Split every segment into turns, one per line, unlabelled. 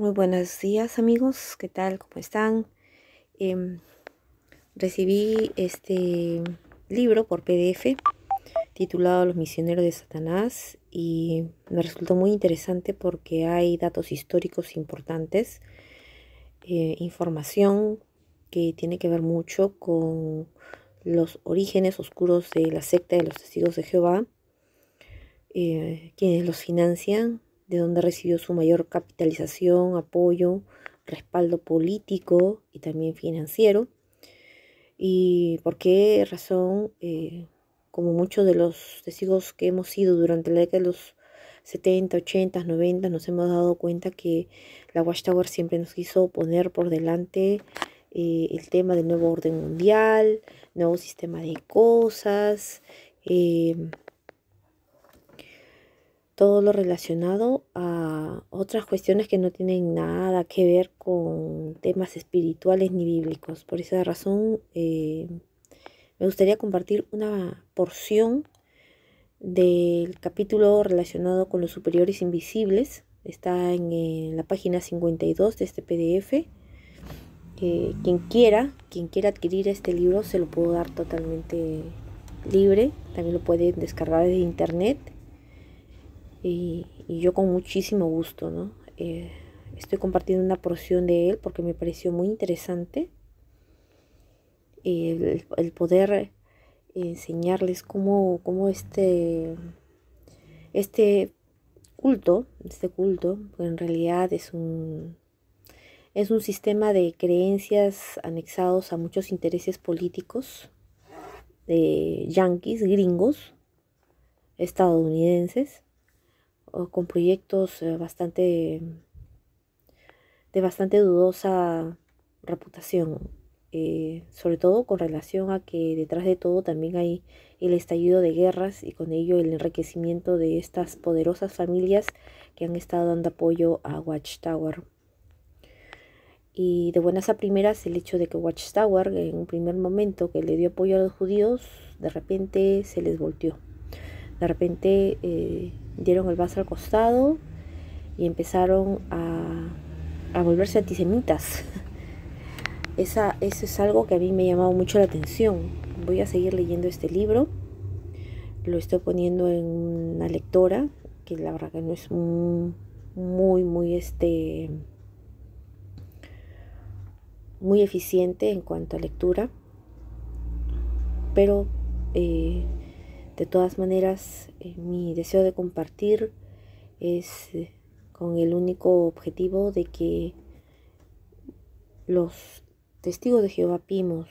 Muy buenos días amigos, ¿qué tal? ¿Cómo están? Em, Recibí este libro por PDF titulado Los misioneros de Satanás y me resultó muy interesante porque hay datos históricos importantes, información que tiene que ver mucho con los orígenes oscuros de la secta de los Testigos de Jehová, quienes los financian, de dónde recibió su mayor capitalización, apoyo, respaldo político y también financiero, y por qué razón, como muchos de los testigos que hemos sido durante la década de los 70, 80, 90, nos hemos dado cuenta que la Watchtower siempre nos quiso poner por delante el tema del nuevo orden mundial, nuevo sistema de cosas, eh, todo lo relacionado a otras cuestiones que no tienen nada que ver con temas espirituales ni bíblicos. Por esa razón, me gustaría compartir una porción del capítulo relacionado con los superiores invisibles. Está en la página 52 de este PDF. Quien quiera adquirir este libro se lo puedo dar totalmente libre. También lo pueden descargar de internet. Y yo con muchísimo gusto, ¿no? Estoy compartiendo una porción de él porque me pareció muy interesante el poder enseñarles cómo este culto, pues en realidad es un sistema de creencias anexados a muchos intereses políticos de yanquis, gringos, estadounidenses, con proyectos de bastante dudosa reputación, sobre todo con relación a que detrás de todo también hay el estallido de guerras y con ello el enriquecimiento de estas poderosas familias que han estado dando apoyo a Watchtower. Y de buenas a primeras, el hecho de que Watchtower en un primer momento que le dio apoyo a los judíos, de repente se les volteó. De repente dieron el vaso al costado y empezaron a volverse antisemitas. Eso es algo que a mí me ha llamado mucho la atención. Voy a seguir leyendo este libro. Lo estoy poniendo en una lectora que la verdad que no es muy eficiente en cuanto a lectura, pero de todas maneras mi deseo de compartir es con el único objetivo de que los testigos de Jehová Pimos,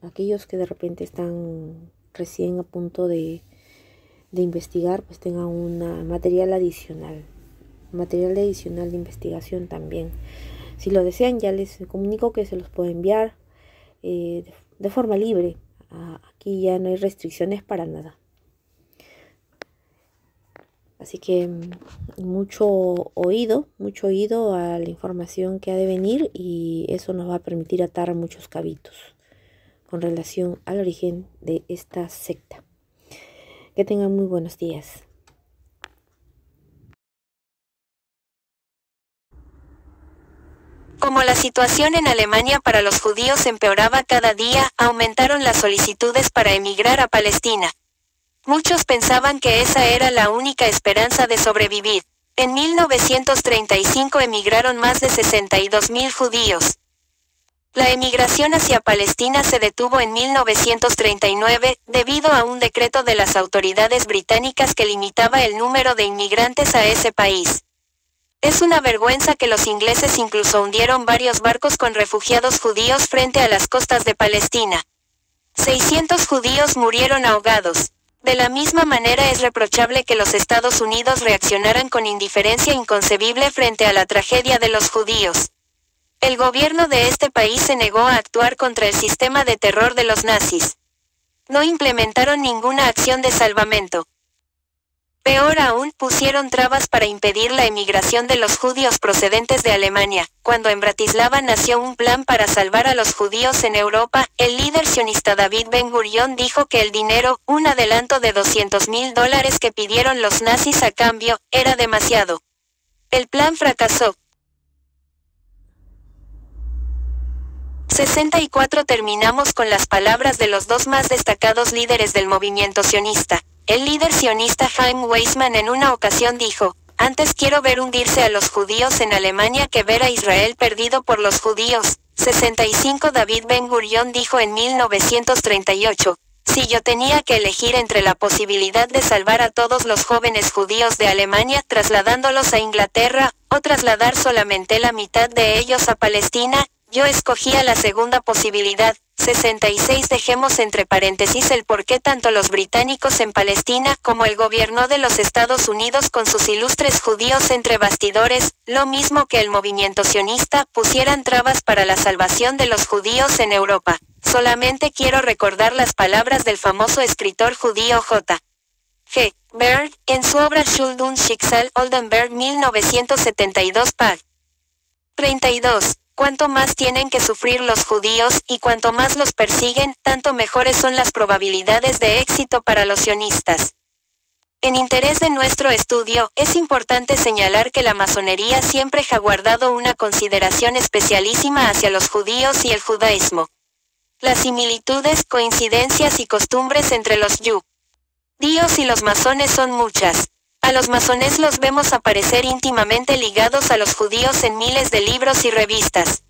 aquellos que de repente están recién a punto de investigar, pues tengan un material adicional de investigación también. Si lo desean, ya les comunico que se los puedo enviar de forma libre. Aquí ya no hay restricciones para nada. Así que mucho oído a la información que ha de venir, y eso nos va a permitir atar muchos cabitos con relación al origen de esta secta. Que tengan muy buenos días.
Como la situación en Alemania para los judíos empeoraba cada día, aumentaron las solicitudes para emigrar a Palestina. Muchos pensaban que esa era la única esperanza de sobrevivir. En 1935 emigraron más de 62.000 judíos. La emigración hacia Palestina se detuvo en 1939, debido a un decreto de las autoridades británicas que limitaba el número de inmigrantes a ese país. Es una vergüenza que los ingleses incluso hundieron varios barcos con refugiados judíos frente a las costas de Palestina. 600 judíos murieron ahogados. De la misma manera es reprochable que los Estados Unidos reaccionaran con indiferencia inconcebible frente a la tragedia de los judíos. El gobierno de este país se negó a actuar contra el sistema de terror de los nazis. No implementaron ninguna acción de salvamento. Peor aún, pusieron trabas para impedir la emigración de los judíos procedentes de Alemania. Cuando en Bratislava nació un plan para salvar a los judíos en Europa, el líder sionista David Ben-Gurión dijo que el dinero, un adelanto de $200.000 que pidieron los nazis a cambio, era demasiado. El plan fracasó. 64 Terminamos con las palabras de los dos más destacados líderes del movimiento sionista. El líder sionista Chaim Weizmann en una ocasión dijo: "Antes quiero ver hundirse a los judíos en Alemania que ver a Israel perdido por los judíos". 65 David Ben Gurión dijo en 1938: "Si yo tenía que elegir entre la posibilidad de salvar a todos los jóvenes judíos de Alemania trasladándolos a Inglaterra, o trasladar solamente la mitad de ellos a Palestina, yo escogía la segunda posibilidad". 66 Dejemos entre paréntesis el por qué tanto los británicos en Palestina como el gobierno de los Estados Unidos con sus ilustres judíos entre bastidores, lo mismo que el movimiento sionista, pusieran trabas para la salvación de los judíos en Europa. Solamente quiero recordar las palabras del famoso escritor judío J. G. Berg, en su obra Schuld und Schicksal Oldenburg 1972 pag. 32. Cuanto más tienen que sufrir los judíos, y cuanto más los persiguen, tanto mejores son las probabilidades de éxito para los sionistas. En interés de nuestro estudio, es importante señalar que la masonería siempre ha guardado una consideración especialísima hacia los judíos y el judaísmo. Las similitudes, coincidencias y costumbres entre los judíos y los masones son muchas. A los masones los vemos aparecer íntimamente ligados a los judíos en miles de libros y revistas.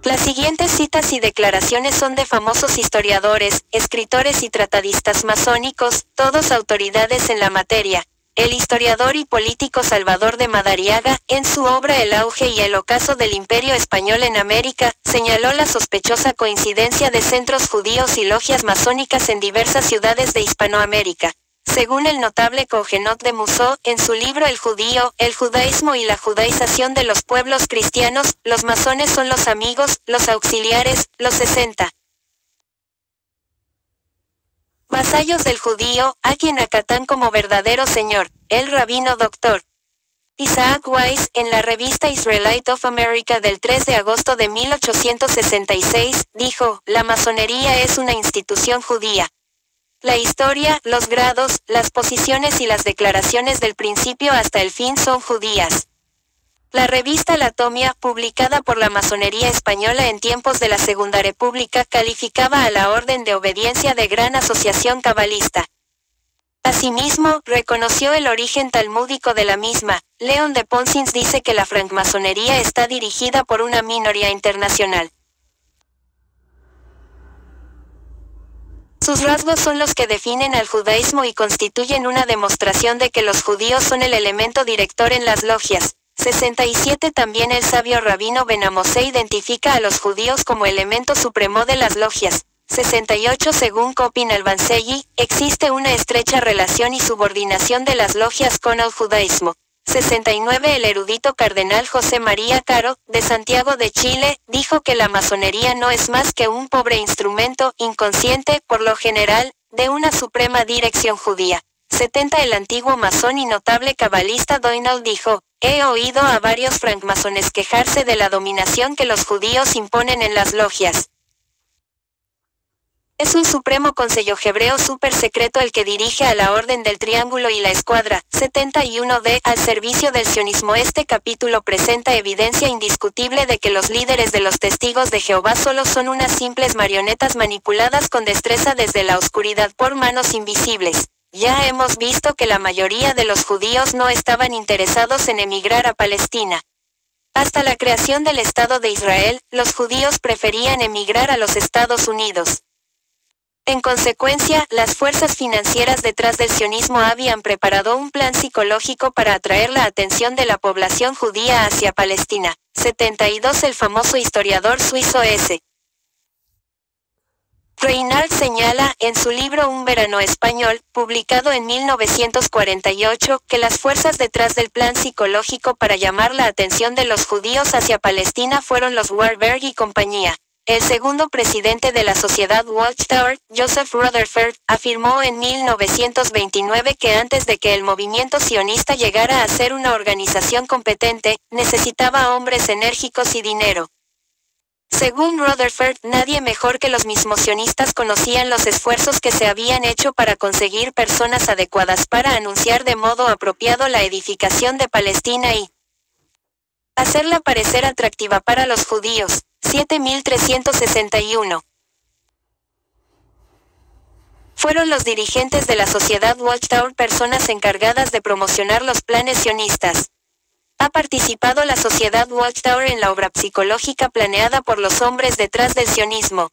Las siguientes citas y declaraciones son de famosos historiadores, escritores y tratadistas masónicos, todos autoridades en la materia. El historiador y político Salvador de Madariaga, en su obra El auge y el ocaso del Imperio Español en América, señaló la sospechosa coincidencia de centros judíos y logias masónicas en diversas ciudades de Hispanoamérica. Según el notable Cogenot de Musso, en su libro El judío, el judaísmo y la judaización de los pueblos cristianos, los masones son los amigos, los auxiliares, los 60 vasallos del judío, a quien acatan como verdadero señor. El rabino Dr. Isaac Weiss, en la revista Israelite of America del 3 de agosto de 1866, dijo: "La masonería es una institución judía. La historia, los grados, las posiciones y las declaraciones del principio hasta el fin son judías". La revista La Tomia, publicada por la masonería española en tiempos de la Segunda República, calificaba a la orden de obediencia de gran asociación cabalista. Asimismo, reconoció el origen talmúdico de la misma. Leon de Ponsins dice que la francmasonería está dirigida por una minoría internacional. Sus rasgos son los que definen al judaísmo y constituyen una demostración de que los judíos son el elemento director en las logias. 67 También el sabio rabino Ben Amose identifica a los judíos como elemento supremo de las logias. 68 Según Copin Albansegui, existe una estrecha relación y subordinación de las logias con el judaísmo. 69 El erudito cardenal José María Caro, de Santiago de Chile, dijo que la masonería no es más que un pobre instrumento, inconsciente, por lo general, de una suprema dirección judía. 70 El antiguo masón y notable cabalista Doinal dijo: "He oído a varios francmasones quejarse de la dominación que los judíos imponen en las logias. Es un supremo consejo hebreo súper secreto el que dirige a la Orden del Triángulo y la Escuadra". 71 Al servicio del sionismo. Este capítulo presenta evidencia indiscutible de que los líderes de los testigos de Jehová solo son unas simples marionetas manipuladas con destreza desde la oscuridad por manos invisibles. Ya hemos visto que la mayoría de los judíos no estaban interesados en emigrar a Palestina. Hasta la creación del Estado de Israel, los judíos preferían emigrar a los Estados Unidos. En consecuencia, las fuerzas financieras detrás del sionismo habían preparado un plan psicológico para atraer la atención de la población judía hacia Palestina. 72 El famoso historiador suizo S. Reinhardt señala, en su libro Un verano español, publicado en 1948, que las fuerzas detrás del plan psicológico para llamar la atención de los judíos hacia Palestina fueron los Warburg y compañía. El segundo presidente de la sociedad Watchtower, Joseph Rutherford, afirmó en 1929 que antes de que el movimiento sionista llegara a ser una organización competente, necesitaba hombres enérgicos y dinero. Según Rutherford, nadie mejor que los mismos sionistas conocían los esfuerzos que se habían hecho para conseguir personas adecuadas para anunciar de modo apropiado la edificación de Palestina y Hacerla parecer atractiva para los judíos. 7361. Fueron los dirigentes de la Sociedad Watchtower personas encargadas de promocionar los planes sionistas. Ha participado la Sociedad Watchtower en la obra psicológica planeada por los hombres detrás del sionismo.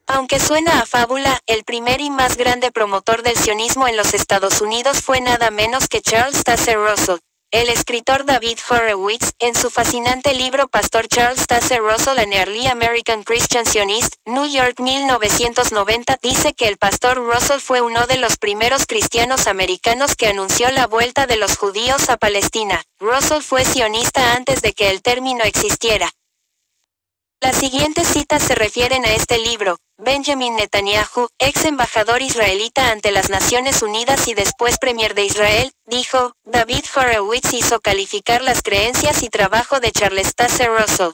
Aunque suena a fábula, el primer y más grande promotor del sionismo en los Estados Unidos fue nada menos que Charles Taze Russell. El escritor David Horowitz, en su fascinante libro Pastor Charles Taze Russell An Early American Christian Zionist, New York 1990, dice que el pastor Russell fue uno de los primeros cristianos americanos que anunció la vuelta de los judíos a Palestina. Russell fue sionista antes de que el término existiera. Las siguientes citas se refieren a este libro. Benjamin Netanyahu, ex embajador israelita ante las Naciones Unidas y después premier de Israel, dijo, David Horowitz hizo calificar las creencias y trabajo de Charles Taze Russell.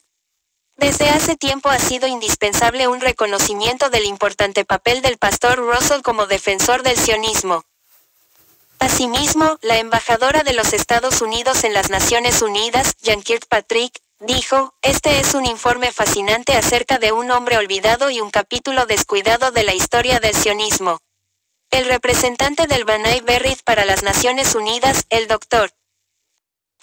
Desde hace tiempo ha sido indispensable un reconocimiento del importante papel del pastor Russell como defensor del sionismo. Asimismo, la embajadora de los Estados Unidos en las Naciones Unidas, Jan Kirkpatrick, dijo, este es un informe fascinante acerca de un hombre olvidado y un capítulo descuidado de la historia del sionismo. El representante del B'nai B'rith para las Naciones Unidas, el Dr.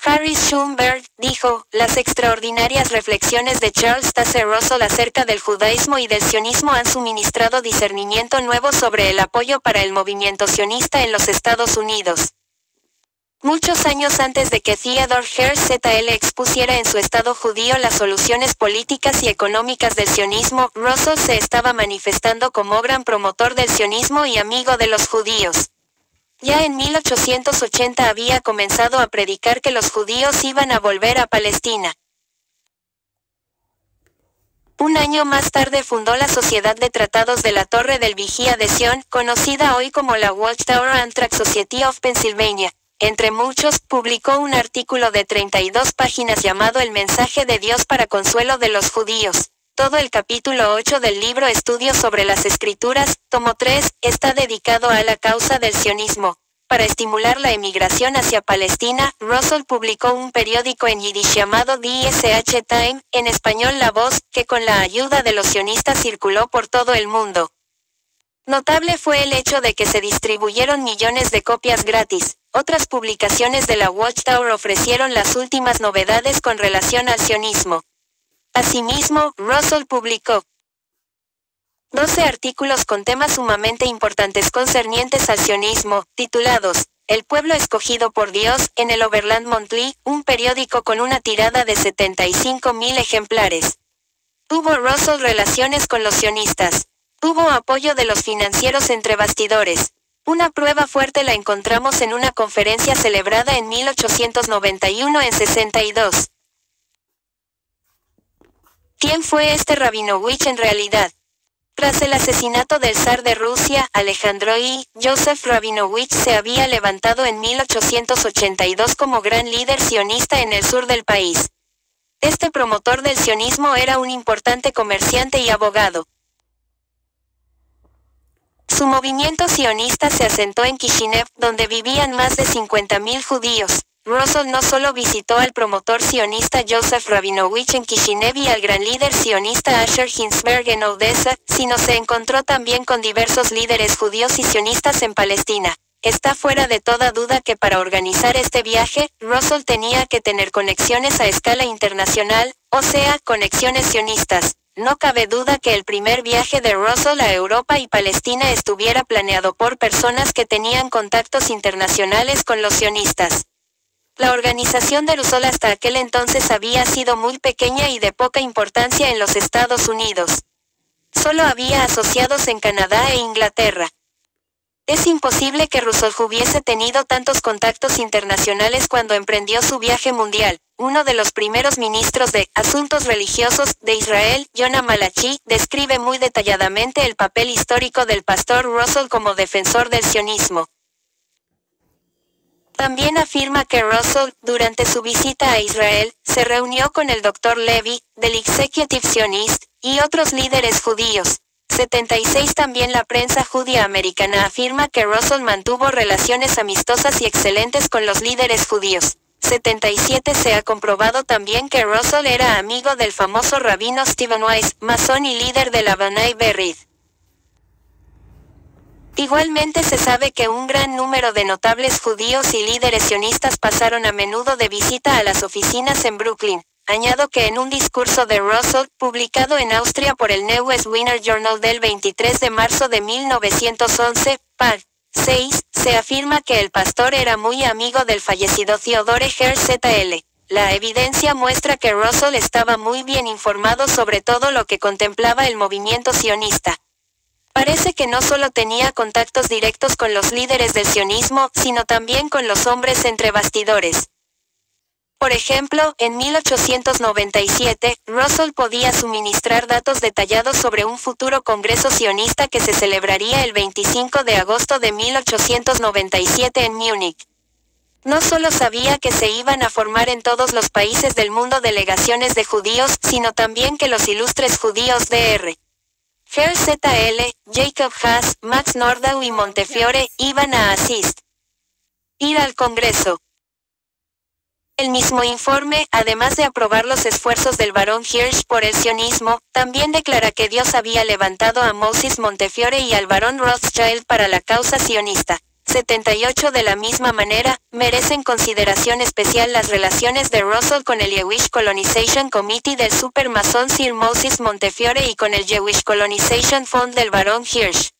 Harris Schumberg, dijo, las extraordinarias reflexiones de Charles Taze Russell acerca del judaísmo y del sionismo han suministrado discernimiento nuevo sobre el apoyo para el movimiento sionista en los Estados Unidos. Muchos años antes de que Theodor Herzl expusiera en su Estado judío las soluciones políticas y económicas del sionismo, Russell se estaba manifestando como gran promotor del sionismo y amigo de los judíos. Ya en 1880 había comenzado a predicar que los judíos iban a volver a Palestina. Un año más tarde fundó la Sociedad de Tratados de la Torre del Vigía de Sion, conocida hoy como la Watchtower and Tract Society of Pennsylvania. Entre muchos, publicó un artículo de 32 páginas llamado El mensaje de Dios para consuelo de los judíos. Todo el capítulo 8 del libro Estudios sobre las Escrituras, tomo 3, está dedicado a la causa del sionismo. Para estimular la emigración hacia Palestina, Russell publicó un periódico en yiddish llamado DSH Time, en español La Voz, que con la ayuda de los sionistas circuló por todo el mundo. Notable fue el hecho de que se distribuyeron millones de copias gratis. Otras publicaciones de la Watchtower ofrecieron las últimas novedades con relación al sionismo. Asimismo, Russell publicó 12 artículos con temas sumamente importantes concernientes al sionismo, titulados El pueblo escogido por Dios, en el Overland Monthly, un periódico con una tirada de 75,000 ejemplares. Tuvo Russell relaciones con los sionistas. Tuvo apoyo de los financieros entre bastidores. Una prueba fuerte la encontramos en una conferencia celebrada en 1891 en 62. ¿Quién fue este Rabinovich en realidad? Tras el asesinato del zar de Rusia, Alejandro I, Joseph Rabinovich se había levantado en 1882 como gran líder sionista en el sur del país. Este promotor del sionismo era un importante comerciante y abogado. Su movimiento sionista se asentó en Kishinev, donde vivían más de 50,000 judíos. Russell no solo visitó al promotor sionista Joseph Rabinovich en Kishinev y al gran líder sionista Asher Ginsberg en Odessa, sino se encontró también con diversos líderes judíos y sionistas en Palestina. Está fuera de toda duda que para organizar este viaje, Russell tenía que tener conexiones a escala internacional, o sea, conexiones sionistas. No cabe duda que el primer viaje de Russell a Europa y Palestina estuviera planeado por personas que tenían contactos internacionales con los sionistas. La organización de Russell hasta aquel entonces había sido muy pequeña y de poca importancia en los Estados Unidos. Solo había asociados en Canadá e Inglaterra. Es imposible que Russell hubiese tenido tantos contactos internacionales cuando emprendió su viaje mundial. Uno de los primeros ministros de Asuntos Religiosos de Israel, Yonah Malachi, describe muy detalladamente el papel histórico del pastor Russell como defensor del sionismo. También afirma que Russell, durante su visita a Israel, se reunió con el Dr. Levy, del Executive Zionist, y otros líderes judíos. 76 También la prensa judía americana afirma que Russell mantuvo relaciones amistosas y excelentes con los líderes judíos. 77 se ha comprobado también que Russell era amigo del famoso rabino Stephen Wise, masón y líder de la B'nai B'rith. Igualmente se sabe que un gran número de notables judíos y líderes sionistas pasaron a menudo de visita a las oficinas en Brooklyn. Añado que en un discurso de Russell, publicado en Austria por el Neues Wiener Journal del 23 de marzo de 1911, pág. 6, se afirma que el pastor era muy amigo del fallecido Theodore Herzl. La evidencia muestra que Russell estaba muy bien informado sobre todo lo que contemplaba el movimiento sionista. Parece que no solo tenía contactos directos con los líderes del sionismo, sino también con los hombres entre bastidores. Por ejemplo, en 1897, Russell podía suministrar datos detallados sobre un futuro congreso sionista que se celebraría el 25 de agosto de 1897 en Múnich. No solo sabía que se iban a formar en todos los países del mundo delegaciones de judíos, sino también que los ilustres judíos Dr. Herzl, Jacob Haas, Max Nordau y Montefiore iban a ir al Congreso. El mismo informe, además de aprobar los esfuerzos del barón Hirsch por el sionismo, también declara que Dios había levantado a Moses Montefiore y al barón Rothschild para la causa sionista. 78 De la misma manera, merecen consideración especial las relaciones de Russell con el Jewish Colonization Committee del supermasón Sir Moses Montefiore y con el Jewish Colonization Fund del barón Hirsch.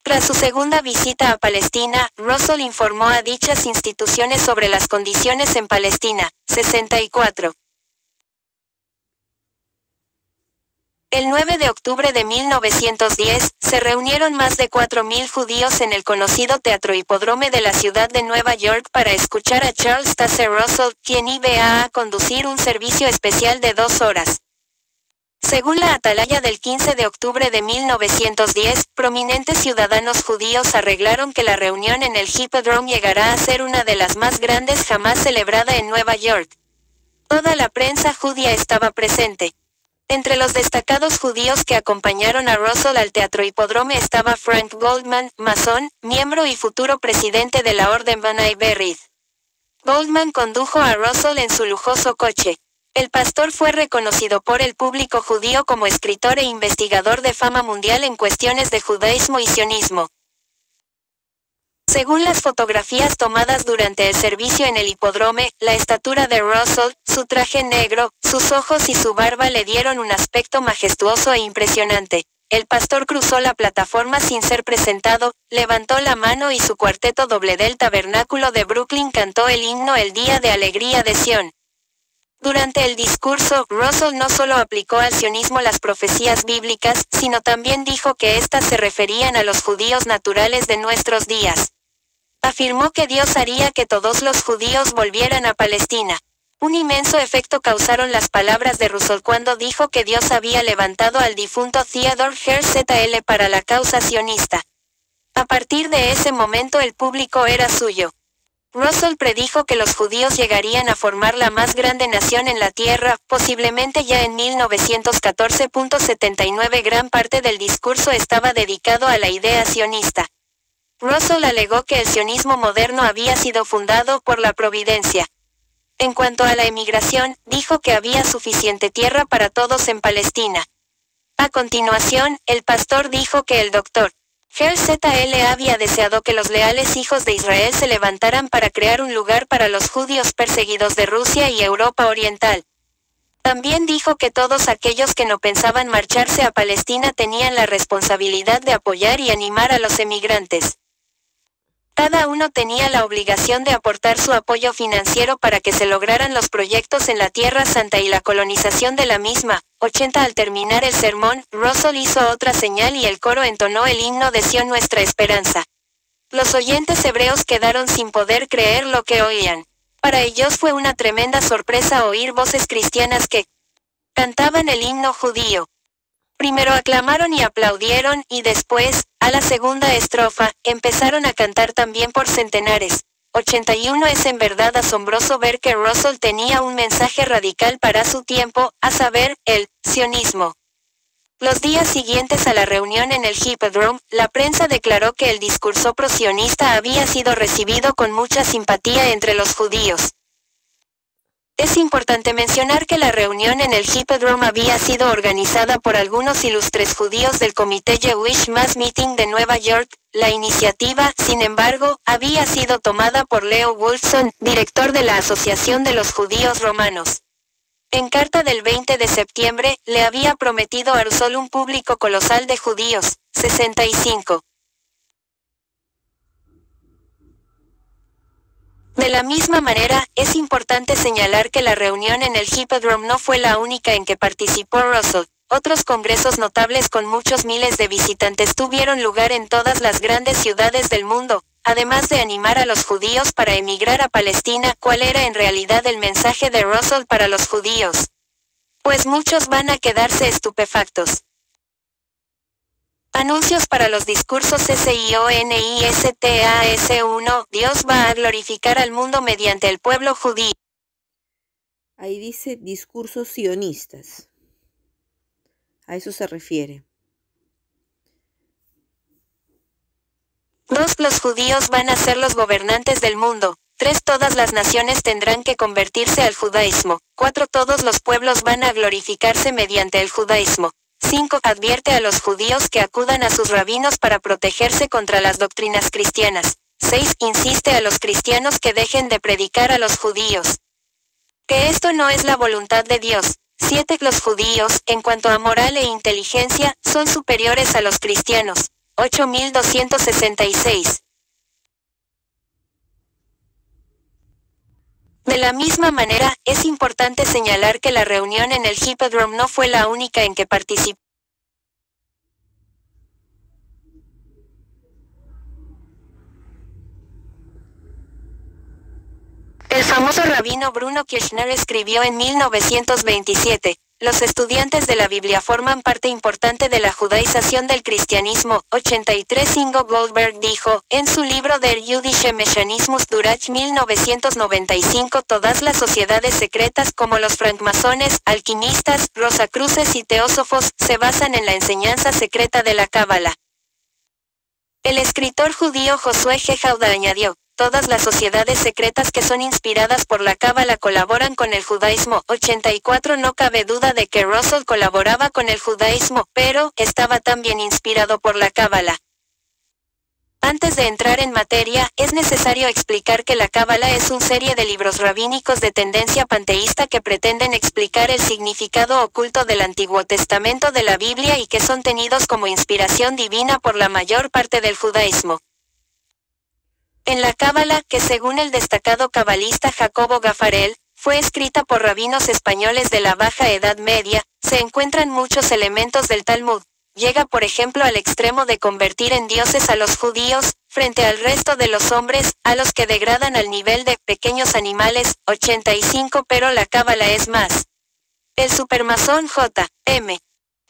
Tras su segunda visita a Palestina, Russell informó a dichas instituciones sobre las condiciones en Palestina. 64. El 9 de octubre de 1910, se reunieron más de 4.000 judíos en el conocido Teatro Hipódromo de la ciudad de Nueva York para escuchar a Charles Taze Russell, quien iba a conducir un servicio especial de 2 horas. Según la atalaya del 15 de octubre de 1910, prominentes ciudadanos judíos arreglaron que la reunión en el Hippodrome llegará a ser una de las más grandes jamás celebrada en Nueva York. Toda la prensa judía estaba presente. Entre los destacados judíos que acompañaron a Russell al Teatro Hipódromo estaba Frank Goldman, masón, miembro y futuro presidente de la Orden B'nai B'rith. Goldman condujo a Russell en su lujoso coche. El pastor fue reconocido por el público judío como escritor e investigador de fama mundial en cuestiones de judaísmo y sionismo. Según las fotografías tomadas durante el servicio en el hipódromo, la estatura de Russell, su traje negro, sus ojos y su barba le dieron un aspecto majestuoso e impresionante. El pastor cruzó la plataforma sin ser presentado, levantó la mano y su cuarteto doble del tabernáculo de Brooklyn cantó el himno El Día de Alegría de Sion. Durante el discurso, Russell no solo aplicó al sionismo las profecías bíblicas, sino también dijo que éstas se referían a los judíos naturales de nuestros días. Afirmó que Dios haría que todos los judíos volvieran a Palestina. Un inmenso efecto causaron las palabras de Russell cuando dijo que Dios había levantado al difunto Theodore Herzl para la causa sionista. A partir de ese momento el público era suyo. Russell predijo que los judíos llegarían a formar la más grande nación en la tierra, posiblemente ya en 1914.79. Gran parte del discurso estaba dedicado a la idea sionista. Russell alegó que el sionismo moderno había sido fundado por la providencia. En cuanto a la emigración, dijo que había suficiente tierra para todos en Palestina. A continuación, el pastor dijo que el Dr. Herzl había deseado que los leales hijos de Israel se levantaran para crear un lugar para los judíos perseguidos de Rusia y Europa Oriental. También dijo que todos aquellos que no pensaban marcharse a Palestina tenían la responsabilidad de apoyar y animar a los emigrantes. Cada uno tenía la obligación de aportar su apoyo financiero para que se lograran los proyectos en la Tierra Santa y la colonización de la misma. 80 Al terminar el sermón, Russell hizo otra señal y el coro entonó el himno de Sion Nuestra Esperanza. Los oyentes hebreos quedaron sin poder creer lo que oían. Para ellos fue una tremenda sorpresa oír voces cristianas que cantaban el himno judío. Primero aclamaron y aplaudieron, y después, a la segunda estrofa, empezaron a cantar también por centenares. 81 Es en verdad asombroso ver que Russell tenía un mensaje radical para su tiempo, a saber, el sionismo. Los días siguientes a la reunión en el Hippodrome, la prensa declaró que el discurso pro-sionista había sido recibido con mucha simpatía entre los judíos. Es importante mencionar que la reunión en el Hippodrome había sido organizada por algunos ilustres judíos del Comité Jewish Mass Meeting de Nueva York. La iniciativa, sin embargo, había sido tomada por Leo Wolfson, director de la Asociación de los Judíos Romanos. En carta del 20 de septiembre, le había prometido a Russell un público colosal de judíos, 65. De la misma manera, es importante señalar que la reunión en el Hippodrome no fue la única en que participó Russell. Otros congresos notables con muchos miles de visitantes tuvieron lugar en todas las grandes ciudades del mundo, además de animar a los judíos para emigrar a Palestina. ¿Cuál era en realidad el mensaje de Russell para los judíos? Pues muchos van a quedarse estupefactos. Anuncios para los discursos SIONISTAS1. Dios va a glorificar al mundo mediante el pueblo judío.
Ahí dice discursos sionistas. A eso se refiere.
2. Los judíos van a ser los gobernantes del mundo. 3. Todas las naciones tendrán que convertirse al judaísmo. 4. Todos los pueblos van a glorificarse mediante el judaísmo. 5. Advierte a los judíos que acudan a sus rabinos para protegerse contra las doctrinas cristianas. 6. Insiste a los cristianos que dejen de predicar a los judíos. Que esto no es la voluntad de Dios. 7. Los judíos, en cuanto a moral e inteligencia, son superiores a los cristianos. 8266. De la misma manera, es importante señalar que la reunión en el Hippodrome no fue la única en que participó. El famoso rabino Bruno Kirchner escribió en 1927, los estudiantes de la Biblia forman parte importante de la judaización del cristianismo. 83. Ingo Goldberg dijo, en su libro Der Jüdische Mechanismus durch 1995, todas las sociedades secretas como los francmasones, alquimistas, rosacruces y teósofos, se basan en la enseñanza secreta de la Cábala. El escritor judío Josué G. Jauda añadió, todas las sociedades secretas que son inspiradas por la Cábala colaboran con el judaísmo. 84. No cabe duda de que Russell colaboraba con el judaísmo, pero estaba también inspirado por la Cábala. Antes de entrar en materia, es necesario explicar que la Cábala es una serie de libros rabínicos de tendencia panteísta que pretenden explicar el significado oculto del Antiguo Testamento de la Biblia y que son tenidos como inspiración divina por la mayor parte del judaísmo. En la Cábala, que según el destacado cabalista Jacobo Gafarel, fue escrita por rabinos españoles de la Baja Edad Media, se encuentran muchos elementos del Talmud. Llega por ejemplo al extremo de convertir en dioses a los judíos, frente al resto de los hombres, a los que degradan al nivel de pequeños animales. 85. Pero la Cábala es más. El supermasón J. M.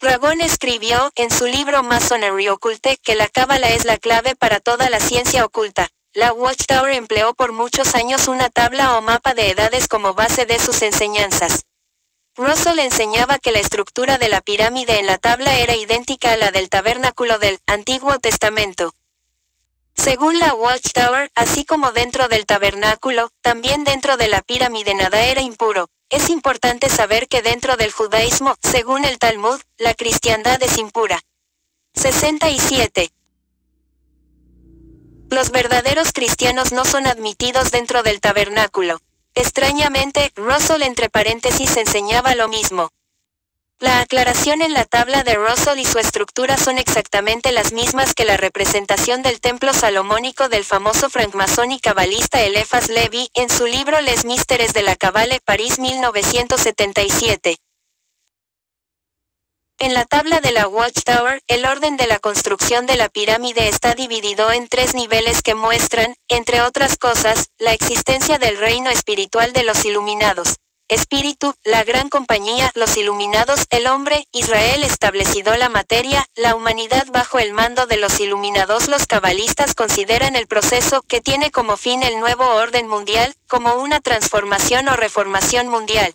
Ragón escribió, en su libro Masonry Occulte, que la Cábala es la clave para toda la ciencia oculta. La Watchtower empleó por muchos años una tabla o mapa de edades como base de sus enseñanzas. Russell enseñaba que la estructura de la pirámide en la tabla era idéntica a la del tabernáculo del Antiguo Testamento. Según la Watchtower, así como dentro del tabernáculo, también dentro de la pirámide nada era impuro. Es importante saber que dentro del judaísmo, según el Talmud, la cristiandad es impura. 67. Los verdaderos cristianos no son admitidos dentro del tabernáculo. Extrañamente, Russell entre paréntesis enseñaba lo mismo. La aclaración en la tabla de Russell y su estructura son exactamente las mismas que la representación del templo salomónico del famoso francmasón y cabalista Eliphas Levi, en su libro Les Mystères de la Kabbalah, París 1977. En la tabla de la Watchtower, el orden de la construcción de la pirámide está dividido en 3 niveles que muestran, entre otras cosas, la existencia del reino espiritual de los iluminados. Espíritu, la gran compañía, los iluminados, el hombre, Israel establecido la materia, la humanidad bajo el mando de los iluminados. Los cabalistas consideran el proceso, que tiene como fin el nuevo orden mundial, como una transformación o reformación mundial.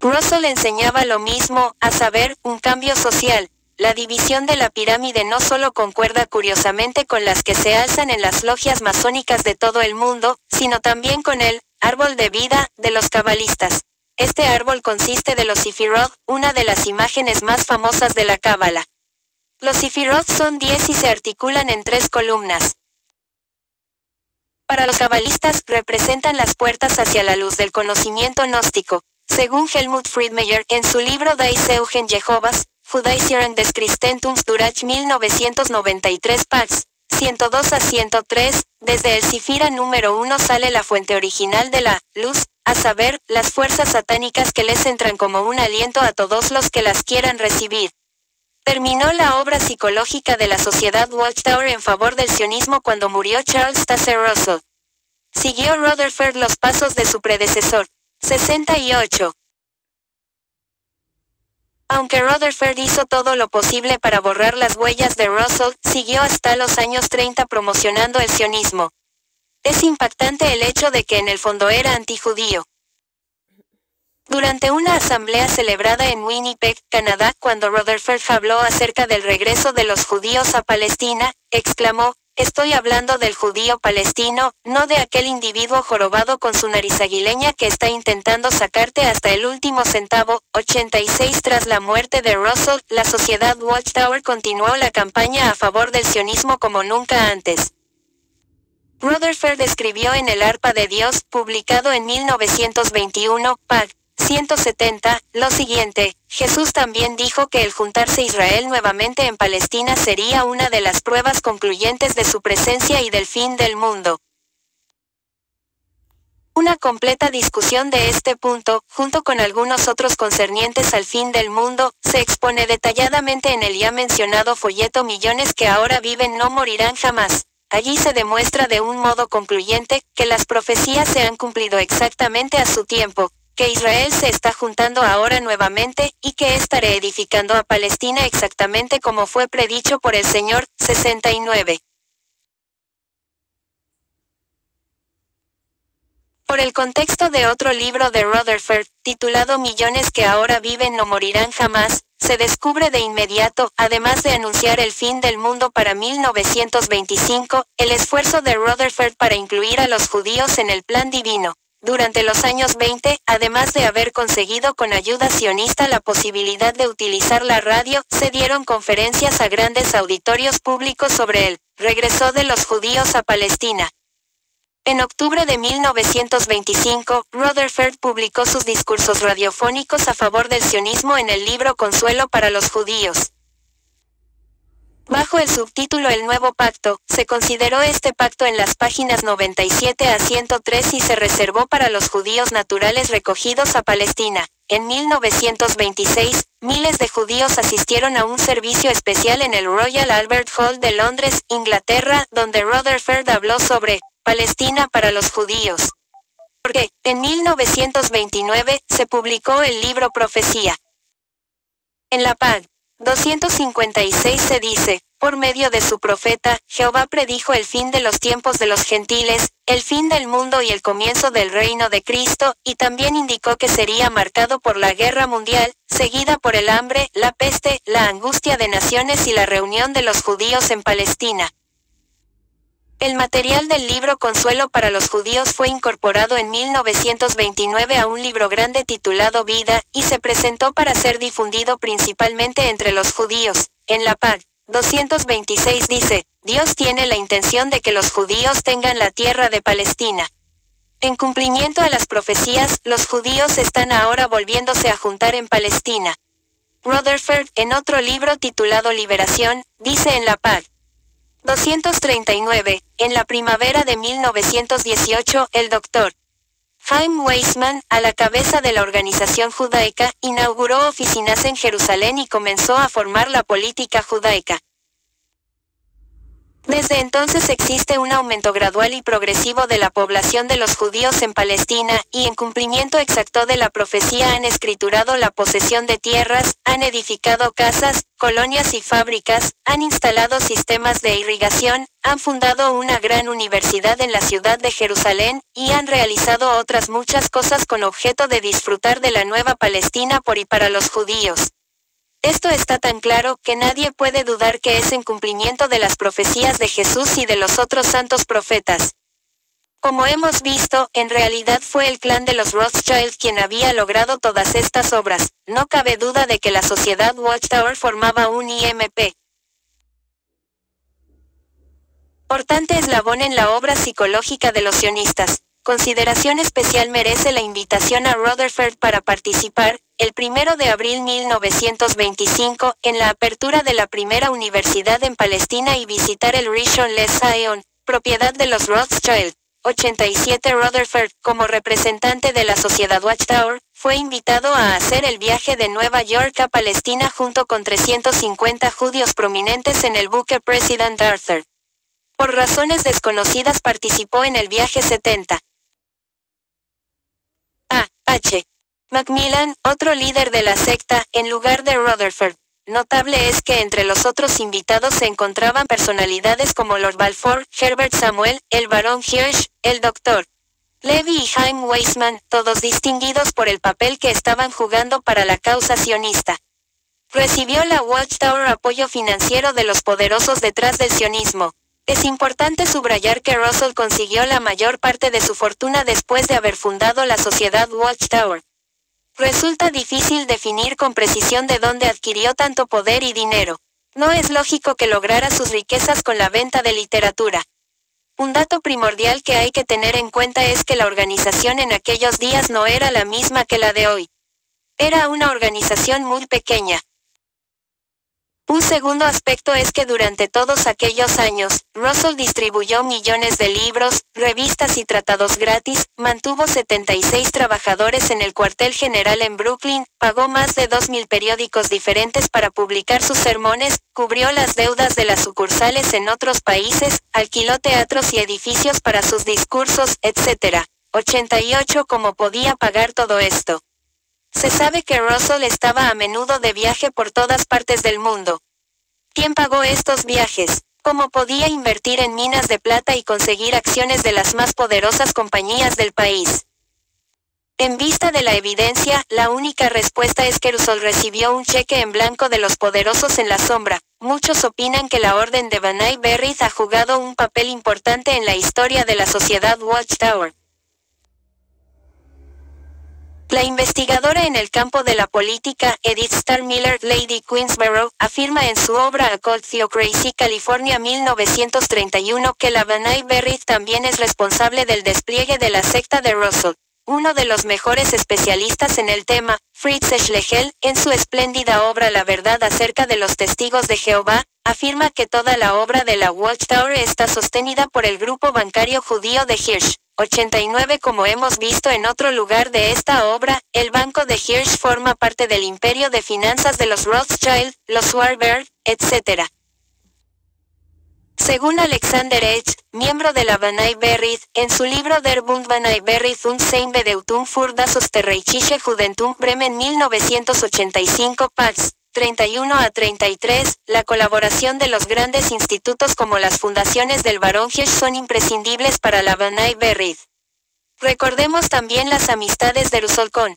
Russell enseñaba lo mismo, a saber, un cambio social. La división de la pirámide no solo concuerda curiosamente con las que se alzan en las logias masónicas de todo el mundo, sino también con el árbol de vida, de los cabalistas. Este árbol consiste de los Sefirot, una de las imágenes más famosas de la Cábala. Los Sefirot son 10 y se articulan en 3 columnas. Para los cabalistas, representan las puertas hacia la luz del conocimiento gnóstico. Según Helmut Friedmeier, en su libro Die Zeugen Jehovas, Judaisierung des Christentums Durach 1993 Pax, 102 a 103, desde el Sefira número 1 sale la fuente original de la luz, a saber, las fuerzas satánicas que les entran como un aliento a todos los que las quieran recibir. Terminó la obra psicológica de la sociedad Watchtower en favor del sionismo cuando murió Charles Taze Russell. Siguió Rutherford los pasos de su predecesor. 68. Aunque Rutherford hizo todo lo posible para borrar las huellas de Russell, siguió hasta los años 30 promocionando el sionismo. Es impactante el hecho de que en el fondo era antijudío. Durante una asamblea celebrada en Winnipeg, Canadá, cuando Rutherford habló acerca del regreso de los judíos a Palestina, exclamó: "Estoy hablando del judío palestino, no de aquel individuo jorobado con su nariz aguileña que está intentando sacarte hasta el último centavo". 86. Tras la muerte de Russell, la sociedad Watchtower continuó la campaña a favor del sionismo como nunca antes. Rutherford escribió en El Arpa de Dios, publicado en 1921, pag. 170, lo siguiente: Jesús también dijo que el juntarse Israel nuevamente en Palestina sería una de las pruebas concluyentes de su presencia y del fin del mundo. Una completa discusión de este punto, junto con algunos otros concernientes al fin del mundo, se expone detalladamente en el ya mencionado folleto Millones que ahora viven no morirán jamás. Allí se demuestra de un modo concluyente que las profecías se han cumplido exactamente a su tiempo, que Israel se está juntando ahora nuevamente, y que estaré edificando a Palestina exactamente como fue predicho por el Señor. 69. Por el contexto de otro libro de Rutherford, titulado Millones que ahora viven no morirán jamás, se descubre de inmediato, además de anunciar el fin del mundo para 1925, el esfuerzo de Rutherford para incluir a los judíos en el plan divino. Durante los años 20, además de haber conseguido con ayuda sionista la posibilidad de utilizar la radio, se dieron conferencias a grandes auditorios públicos sobre el regreso de los judíos a Palestina. En octubre de 1925, Rutherford publicó sus discursos radiofónicos a favor del sionismo en el libro Consuelo para los Judíos. Bajo el subtítulo El Nuevo Pacto, se consideró este pacto en las páginas 97 a 103 y se reservó para los judíos naturales recogidos a Palestina. En 1926, miles de judíos asistieron a un servicio especial en el Royal Albert Hall de Londres, Inglaterra, donde Rutherford habló sobre Palestina para los judíos. Porque, en 1929, se publicó el libro Profecía. En la pag. 256 se dice: por medio de su profeta, Jehová predijo el fin de los tiempos de los gentiles, el fin del mundo y el comienzo del reino de Cristo, y también indicó que sería marcado por la guerra mundial, seguida por el hambre, la peste, la angustia de naciones y la reunión de los judíos en Palestina. El material del libro Consuelo para los Judíos fue incorporado en 1929 a un libro grande titulado Vida, y se presentó para ser difundido principalmente entre los judíos. En la pag. 226 dice: Dios tiene la intención de que los judíos tengan la tierra de Palestina. En cumplimiento a las profecías, los judíos están ahora volviéndose a juntar en Palestina. Rutherford, en otro libro titulado Liberación, dice en la pag. 239, en la primavera de 1918, el Dr. Chaim Weizmann, a la cabeza de la organización judaica, inauguró oficinas en Jerusalén y comenzó a formar la política judaica. Desde entonces existe un aumento gradual y progresivo de la población de los judíos en Palestina, y en cumplimiento exacto de la profecía han escriturado la posesión de tierras, han edificado casas, colonias y fábricas, han instalado sistemas de irrigación, han fundado una gran universidad en la ciudad de Jerusalén, y han realizado otras muchas cosas con objeto de disfrutar de la nueva Palestina por y para los judíos. Esto está tan claro que nadie puede dudar que es en cumplimiento de las profecías de Jesús y de los otros santos profetas. Como hemos visto, en realidad fue el clan de los Rothschild quien había logrado todas estas obras. No cabe duda de que la sociedad Watchtower formaba un IMP. Importante eslabón en la obra psicológica de los sionistas. Consideración especial merece la invitación a Rutherford para participar, el 1 de abril 1925, en la apertura de la primera universidad en Palestina y visitar el Rishon LeZion, propiedad de los Rothschild. 87 Rutherford, como representante de la sociedad Watchtower, fue invitado a hacer el viaje de Nueva York a Palestina junto con 350 judíos prominentes en el buque President Arthur. Por razones desconocidas participó en el viaje 70. A. H. Macmillan, otro líder de la secta, en lugar de Rutherford. Notable es que entre los otros invitados se encontraban personalidades como Lord Balfour, Herbert Samuel, el barón Hirsch, el Dr. Levy y Chaim Weizmann, todos distinguidos por el papel que estaban jugando para la causa sionista. Recibió la Watchtower apoyo financiero de los poderosos detrás del sionismo. Es importante subrayar que Russell consiguió la mayor parte de su fortuna después de haber fundado la sociedad Watchtower. Resulta difícil definir con precisión de dónde adquirió tanto poder y dinero. No es lógico que lograra sus riquezas con la venta de literatura. Un dato primordial que hay que tener en cuenta es que la organización en aquellos días no era la misma que la de hoy. Era una organización muy pequeña. Un segundo aspecto es que durante todos aquellos años, Russell distribuyó millones de libros, revistas y tratados gratis, mantuvo 76 trabajadores en el cuartel general en Brooklyn, pagó más de 2.000 periódicos diferentes para publicar sus sermones, cubrió las deudas de las sucursales en otros países, alquiló teatros y edificios para sus discursos, etc. 88 ¿Cómo podía pagar todo esto? Se sabe que Russell estaba a menudo de viaje por todas partes del mundo. ¿Quién pagó estos viajes? ¿Cómo podía invertir en minas de plata y conseguir acciones de las más poderosas compañías del país? En vista de la evidencia, la única respuesta es que Russell recibió un cheque en blanco de los poderosos en la sombra. Muchos opinan que la Orden de B'nai B'rith ha jugado un papel importante en la historia de la sociedad Watchtower. La investigadora en el campo de la política, Edith Starr Miller, Lady Queensborough, afirma en su obra A Cold Theocracy, California 1931, que la B'nai B'rith también es responsable del despliegue de la secta de Russell. Uno de los mejores especialistas en el tema, Fritz Schlegel, en su espléndida obra La verdad acerca de los testigos de Jehová, afirma que toda la obra de la Watchtower está sostenida por el grupo bancario judío de Hirsch. 89 Como hemos visto en otro lugar de esta obra, el banco de Hirsch forma parte del imperio de finanzas de los Rothschild, los Warburg, etc. Según Alexander Edge, miembro de la B'nai B'rith, en su libro Der Bund B'nai B'rith und sein Bedeutung für das österreichische Judentum Bremen 1985 Pax 31 a 33, la colaboración de los grandes institutos como las fundaciones del barón Hirsch son imprescindibles para la B'nai B'rith. Recordemos también las amistades de Russell con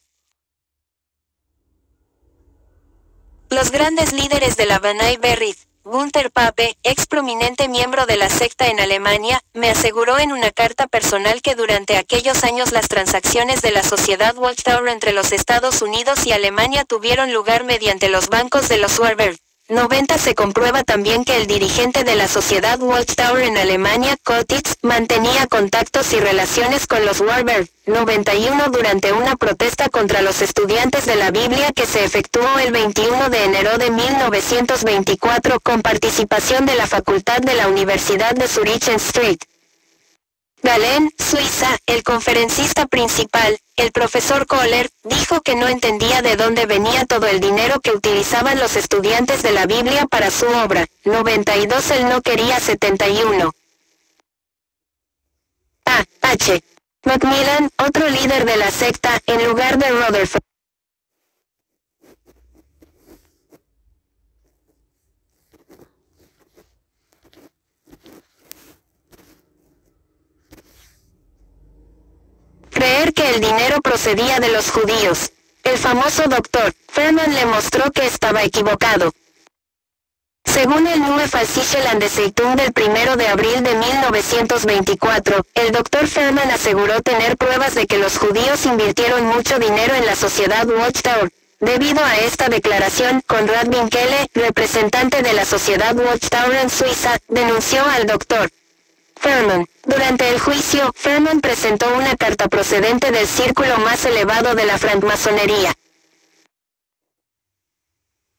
los grandes líderes de la B'nai B'rith. Gunther Pape, ex prominente miembro de la secta en Alemania, me aseguró en una carta personal que durante aquellos años las transacciones de la sociedad Watchtower entre los Estados Unidos y Alemania tuvieron lugar mediante los bancos de los Warburg. 90 Se comprueba también que el dirigente de la sociedad Watchtower en Alemania, Kotitz, mantenía contactos y relaciones con los Warburg. 91 Durante una protesta contra los estudiantes de la Biblia que se efectuó el 21 de enero de 1924 con participación de la Facultad de la Universidad de Zurich en St. Gallen, Suiza, el conferencista principal, el profesor Kohler, dijo que no entendía de dónde venía todo el dinero que utilizaban los estudiantes de la Biblia para su obra. 92 Él no quería 71. A. H. Macmillan, otro líder de la secta, en lugar de Rutherford. Creer que el dinero procedía de los judíos. El famoso doctor Ferman le mostró que estaba equivocado. Según el Neue Falsche Landeszeitung del 1 de abril de 1924, el Dr. Furman aseguró tener pruebas de que los judíos invirtieron mucho dinero en la sociedad Watchtower. Debido a esta declaración, Konrad Winkele, representante de la sociedad Watchtower en Suiza, denunció al Dr. Furman. Durante el juicio, Furman presentó una carta procedente del círculo más elevado de la francmasonería.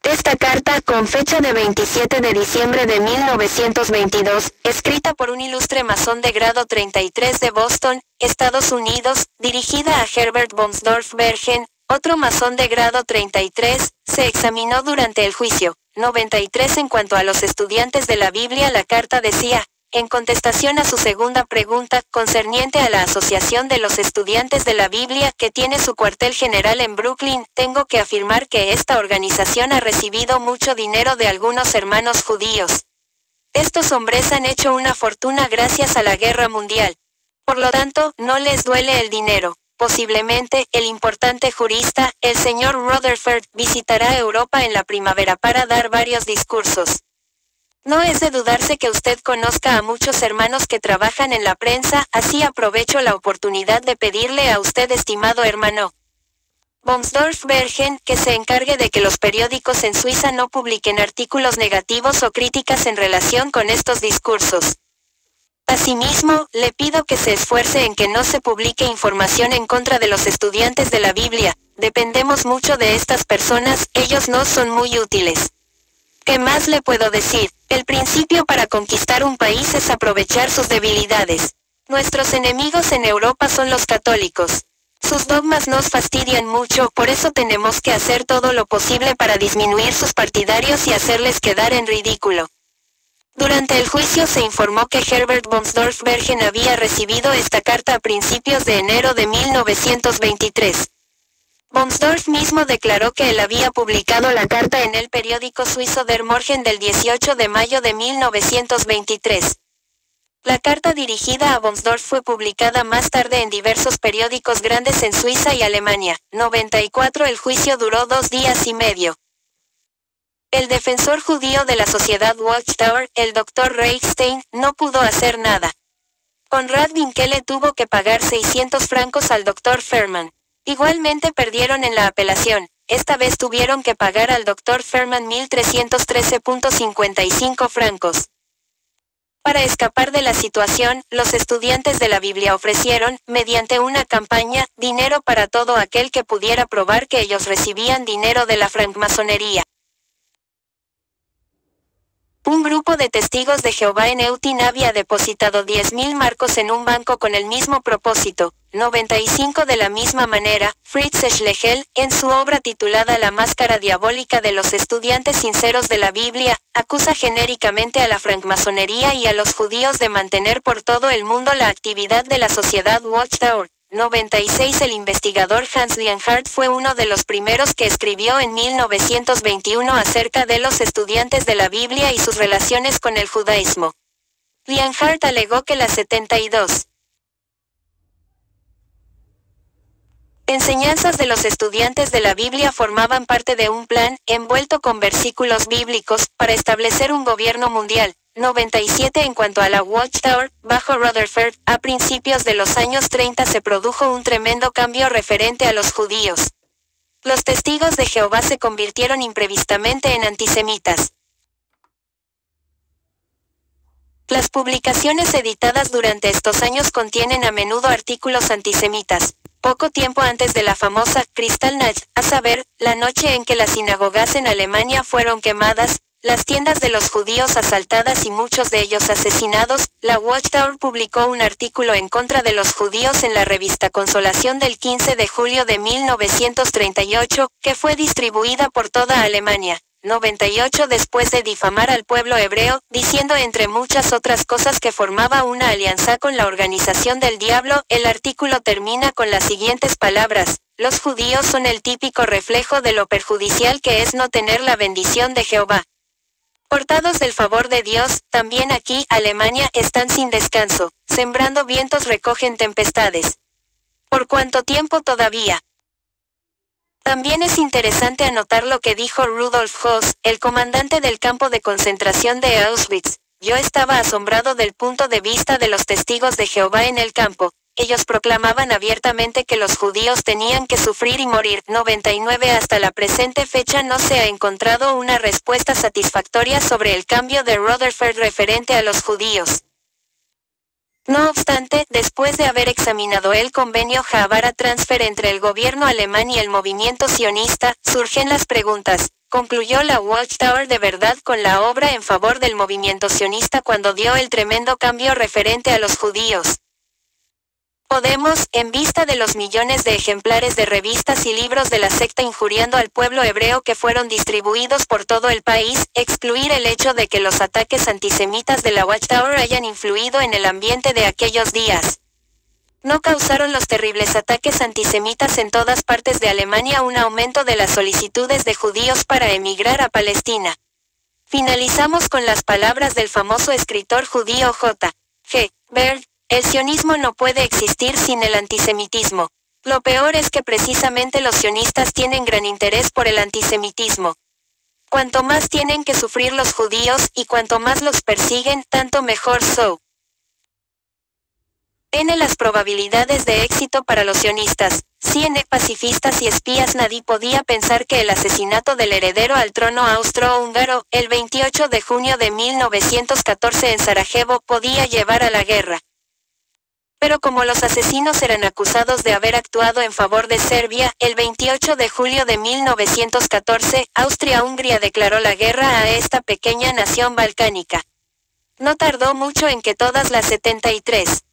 Esta carta, con fecha de 27 de diciembre de 1922, escrita por un ilustre masón de grado 33 de Boston, Estados Unidos, dirigida a Herbert Bomsdorf Bergen, otro masón de grado 33, se examinó durante el juicio. 93. En cuanto a los estudiantes de la Biblia, la carta decía, en contestación a su segunda pregunta, concerniente a la Asociación de los Estudiantes de la Biblia que tiene su cuartel general en Brooklyn, tengo que afirmar que esta organización ha recibido mucho dinero de algunos hermanos judíos. Estos hombres han hecho una fortuna gracias a la guerra mundial. Por lo tanto, no les duele el dinero. Posiblemente, el importante jurista, el señor Rutherford, visitará Europa en la primavera para dar varios discursos. No es de dudarse que usted conozca a muchos hermanos que trabajan en la prensa, así aprovecho la oportunidad de pedirle a usted, estimado hermano Bomsdorf Bergen, que se encargue de que los periódicos en Suiza no publiquen artículos negativos o críticas en relación con estos discursos. Asimismo, le pido que se esfuerce en que no se publique información en contra de los estudiantes de la Biblia. Dependemos mucho de estas personas, ellos no son muy útiles. ¿Qué más le puedo decir? El principio para conquistar un país es aprovechar sus debilidades. Nuestros enemigos en Europa son los católicos. Sus dogmas nos fastidian mucho, por eso tenemos que hacer todo lo posible para disminuir sus partidarios y hacerles quedar en ridículo. Durante el juicio se informó que Herbert Bomsdorf Bergen había recibido esta carta a principios de enero de 1923. Bomsdorf mismo declaró que él había publicado la carta en el periódico suizo Der Morgen del 18 de mayo de 1923. La carta dirigida a Bomsdorf fue publicada más tarde en diversos periódicos grandes en Suiza y Alemania. 94. El juicio duró 2 días y medio. El defensor judío de la sociedad Watchtower, el Dr. Reichstein, no pudo hacer nada. Konrad Winkele tuvo que pagar 600 francos al Dr. Furman. Igualmente perdieron en la apelación. Esta vez tuvieron que pagar al Dr. Furman 1.313.55 francos. Para escapar de la situación, los estudiantes de la Biblia ofrecieron, mediante una campaña, dinero para todo aquel que pudiera probar que ellos recibían dinero de la francmasonería. Un grupo de testigos de Jehová en Eutin había depositado 10.000 marcos en un banco con el mismo propósito. 95. De la misma manera, Fritz Schlegel, en su obra titulada La máscara diabólica de los estudiantes sinceros de la Biblia, acusa genéricamente a la francmasonería y a los judíos de mantener por todo el mundo la actividad de la sociedad Watchtower. 96. El investigador Hans Lienhardt fue uno de los primeros que escribió en 1921 acerca de los estudiantes de la Biblia y sus relaciones con el judaísmo. Lienhardt alegó que las 72 enseñanzas de los estudiantes de la Biblia formaban parte de un plan, envuelto con versículos bíblicos, para establecer un gobierno mundial. 97. En cuanto a la Watchtower, bajo Rutherford, a principios de los años 30 se produjo un tremendo cambio referente a los judíos. Los testigos de Jehová se convirtieron imprevistamente en antisemitas. Las publicaciones editadas durante estos años contienen a menudo artículos antisemitas. Poco tiempo antes de la famosa Kristallnacht, a saber, la noche en que las sinagogas en Alemania fueron quemadas, las tiendas de los judíos asaltadas y muchos de ellos asesinados, la Watchtower publicó un artículo en contra de los judíos en la revista Consolación del 15 de julio de 1938, que fue distribuida por toda Alemania. 98. Después de difamar al pueblo hebreo, diciendo entre muchas otras cosas que formaba una alianza con la organización del diablo, el artículo termina con las siguientes palabras: los judíos son el típico reflejo de lo perjudicial que es no tener la bendición de Jehová. Cortados del favor de Dios, también aquí, Alemania, están sin descanso, sembrando vientos recogen tempestades. ¿Por cuánto tiempo todavía? También es interesante anotar lo que dijo Rudolf Höss, el comandante del campo de concentración de Auschwitz. Yo estaba asombrado del punto de vista de los testigos de Jehová en el campo. Ellos proclamaban abiertamente que los judíos tenían que sufrir y morir. 99 Hasta la presente fecha no se ha encontrado una respuesta satisfactoria sobre el cambio de Rutherford referente a los judíos. No obstante, después de haber examinado el convenio Havara Transfer entre el gobierno alemán y el movimiento sionista, surgen las preguntas. ¿Concluyó la Watchtower de verdad con la obra en favor del movimiento sionista cuando dio el tremendo cambio referente a los judíos? Podemos, en vista de los millones de ejemplares de revistas y libros de la secta injuriando al pueblo hebreo que fueron distribuidos por todo el país, excluir el hecho de que los ataques antisemitas de la Watchtower hayan influido en el ambiente de aquellos días. ¿No causaron los terribles ataques antisemitas en todas partes de Alemania un aumento de las solicitudes de judíos para emigrar a Palestina? Finalizamos con las palabras del famoso escritor judío J. G. Berg: el sionismo no puede existir sin el antisemitismo. Lo peor es que precisamente los sionistas tienen gran interés por el antisemitismo. Cuanto más tienen que sufrir los judíos y cuanto más los persiguen, tanto mejor. N. Las probabilidades de éxito para los sionistas. Pacifistas y espías. Nadie podía pensar que el asesinato del heredero al trono austrohúngaro, el 28 de junio de 1914 en Sarajevo, podía llevar a la guerra. Pero como los asesinos eran acusados de haber actuado en favor de Serbia, el 28 de julio de 1914, Austria-Hungría declaró la guerra a esta pequeña nación balcánica. No tardó mucho en que todas las 73